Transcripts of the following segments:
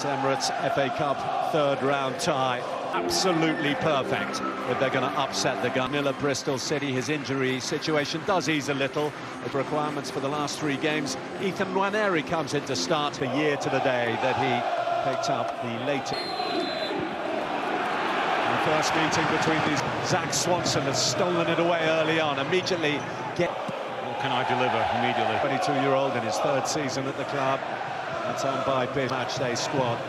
Emirates FA Cup third round tie. Absolutely perfect if they're going to upset the gun. Miller, Bristol City, his injury situation does ease a little. The requirements for the last 3 games. Ethan Nwaneri comes in to start a year to the day that he picked up the latest. The first meeting between these. Zach Swanson has stolen it away early on. Immediately what can I deliver immediately? 22-year-old in his 3rd season at the club. That's on by big matchday squad.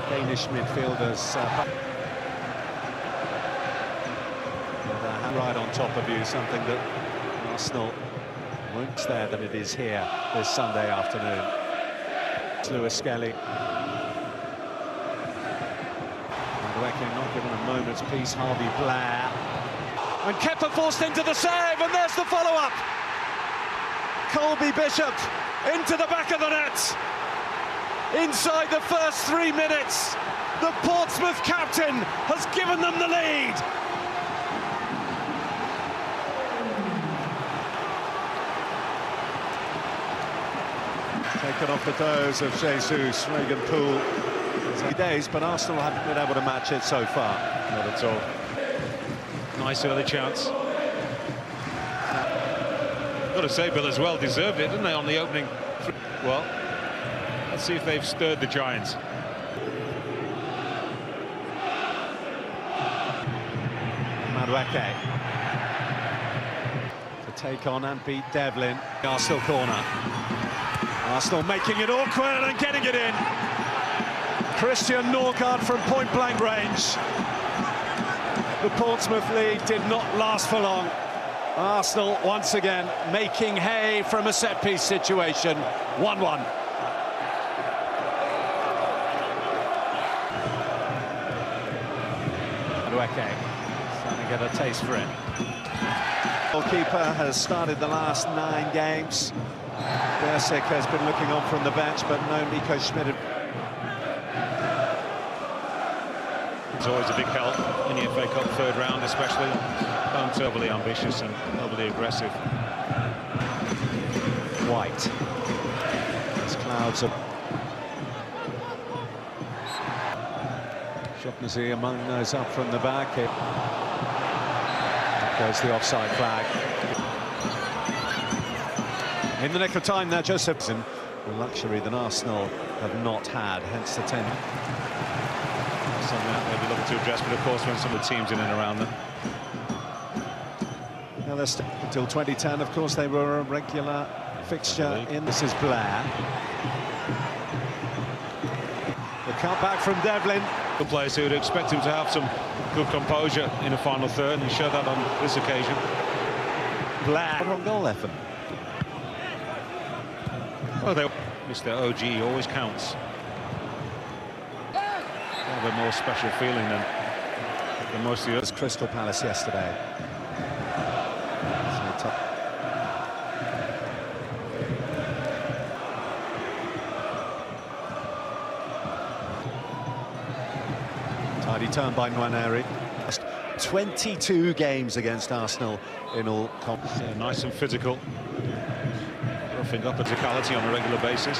Danish midfielders right on top of you, something that Arsenal won't there than it is here this Sunday afternoon. Lewis Skelly. Not given a moment's peace. Harvey Blair. And Kepa forced into the save, and there's the follow-up. Colby Bishop into the back of the net. Inside the first 3 minutes, the Portsmouth captain has given them the lead. Taken off the toes of Jesus, Regan Poole. Days, but Arsenal haven't been able to match it so far. Not at all. Nice early chance. Got to say, Bill, as well deserved it, didn't they, on the opening? Well, let's see if they've stirred the Giants. Madueke to take on and beat Devlin. Arsenal corner. Arsenal making it awkward and getting it in. Christian Norgard from point-blank range. The Portsmouth lead did not last for long. Arsenal once again making hay from a set-piece situation. 1-1. Madueke starting to get a taste for it. Goalkeeper has started the last 9 games. Bersic has been looking on from the bench, but no Nico Schmidt. It's always a big help in the FA Cup third round, especially. Don't overly ambitious and overly aggressive. White. There's clouds of Shopnazy among those up from the back. There goes the offside flag. In the nick of time there, Josephson. The luxury that Arsenal have not had, hence the 10. Something that they'll be looking to address, but of course when some of the teams in and around them. Now they're until 2010, of course, they were a regular fixture in. This is Blair. The cut back from Devlin. The players who would expect him to have some good composure in a final third, and he showed that on this occasion. Blair on goal effort. Well, Mr. OG always counts. A more special feeling than most of the others. Crystal Palace yesterday. Tidy turn by Nwaneri. 22 games against Arsenal in all competitions. Yeah, nice and physical. Roughing up a physicality on a regular basis.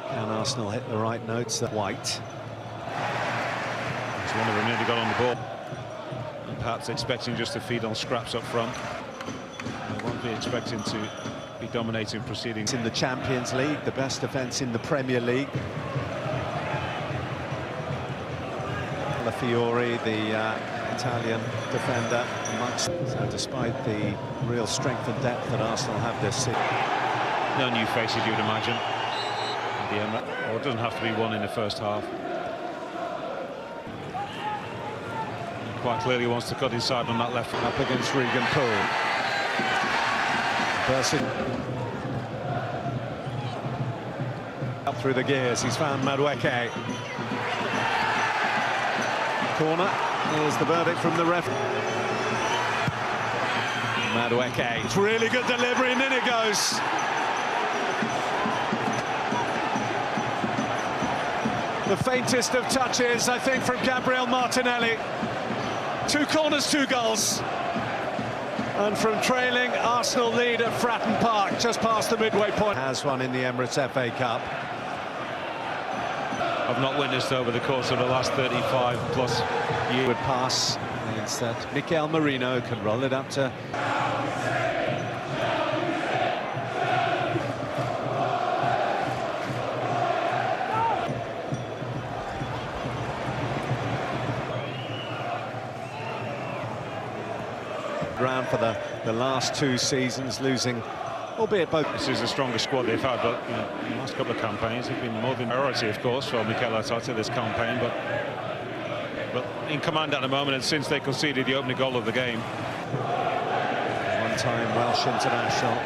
Can Arsenal hit the right notes? White. One of them nearly got on the ball. And perhaps expecting just to feed on scraps up front. They won't be expecting to be dominating proceedings. In the Champions League, the best defence in the Premier League. Fiore, the Italian defender, so despite the real strength and depth that Arsenal have this season. No new faces, you'd imagine. Or it doesn't have to be one in the first half. He quite clearly wants to cut inside on that left. Up against Regan Poole. Bersic. Up through the gears, he's found Madueke. Corner. Here's the verdict from the ref. Madueke. It's really good delivery, and in it goes. The faintest of touches, I think, from Gabriel Martinelli. 2 corners, 2 goals. And from trailing, Arsenal lead at Fratton Park, just past the midway point. Has one in the Emirates FA Cup. I've not witnessed over the course of the last 35 plus years. Would pass means that Mikel Merino can roll it up to... Ground for the last 2 seasons, losing, albeit both. This is the strongest squad they've had, but you know, the last couple of campaigns have been more than priority, of course, for Mikel Arteta this campaign. But in command at the moment, and since they conceded the opening goal of the game. One-time Welsh international.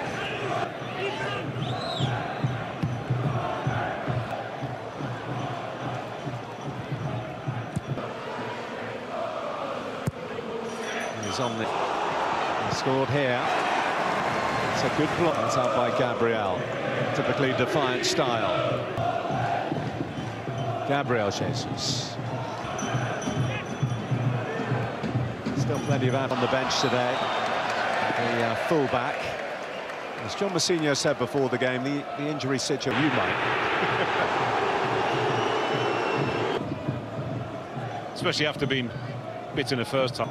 He's on the... Scored here. It's a good block. It's out by Gabriel. Typically defiant style. Gabriel Jesus. Still plenty of out on the bench today. The full-back. As John Mousinho said before the game, the injury situation, you might. Especially after being bitten the first time.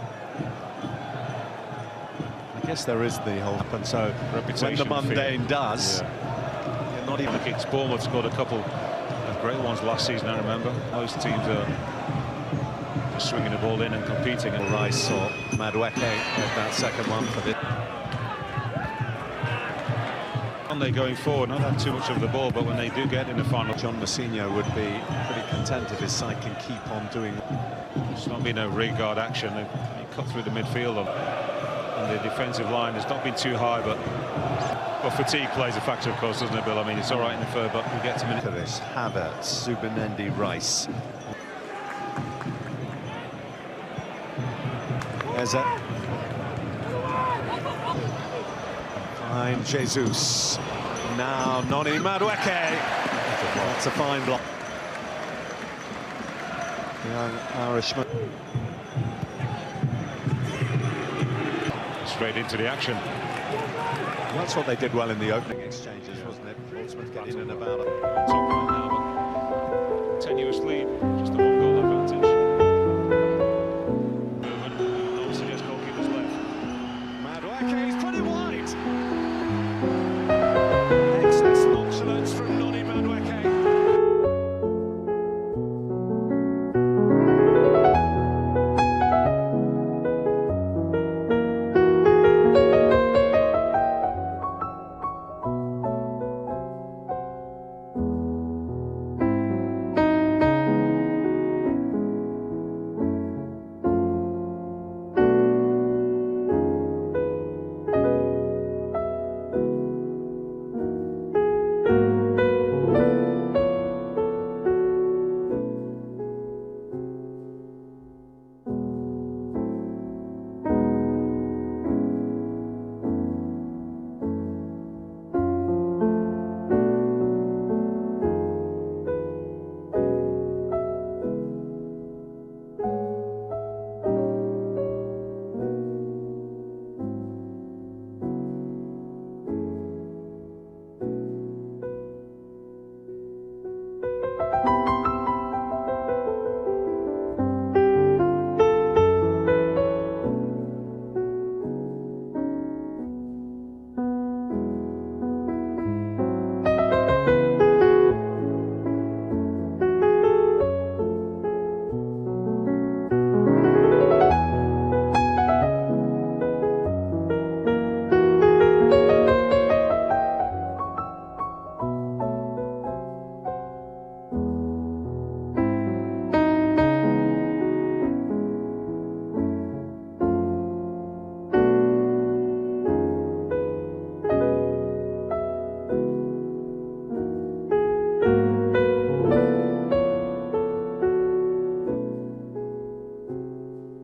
I guess there is the whole, and so when the mundane does, you're not even... Kicks. Bournemouth scored a couple of great ones last season, I remember. Most teams are just swinging the ball in and competing. And Rice or Madueke with that second one for the... And they're going forward, not have too much of the ball, but when they do get in the final... John Mousinho would be pretty content if his side can keep on doing... It's not been a rear guard action. They cut through the midfield. And the defensive line has not been too high, but fatigue plays a factor, of course, doesn't it, Bill? I mean, it's all right in the third, but we get to minute. Gyökeres, Havertz, Zubimendi, Rice. Eza. Fine, Jesus. Now, Noni Madueke. That's a fine block. Young Irishman. Straight into the action. That's what they did well in the opening exchanges, wasn't it? Portsmouth getting in and about it. Top right now, but tenuous lead.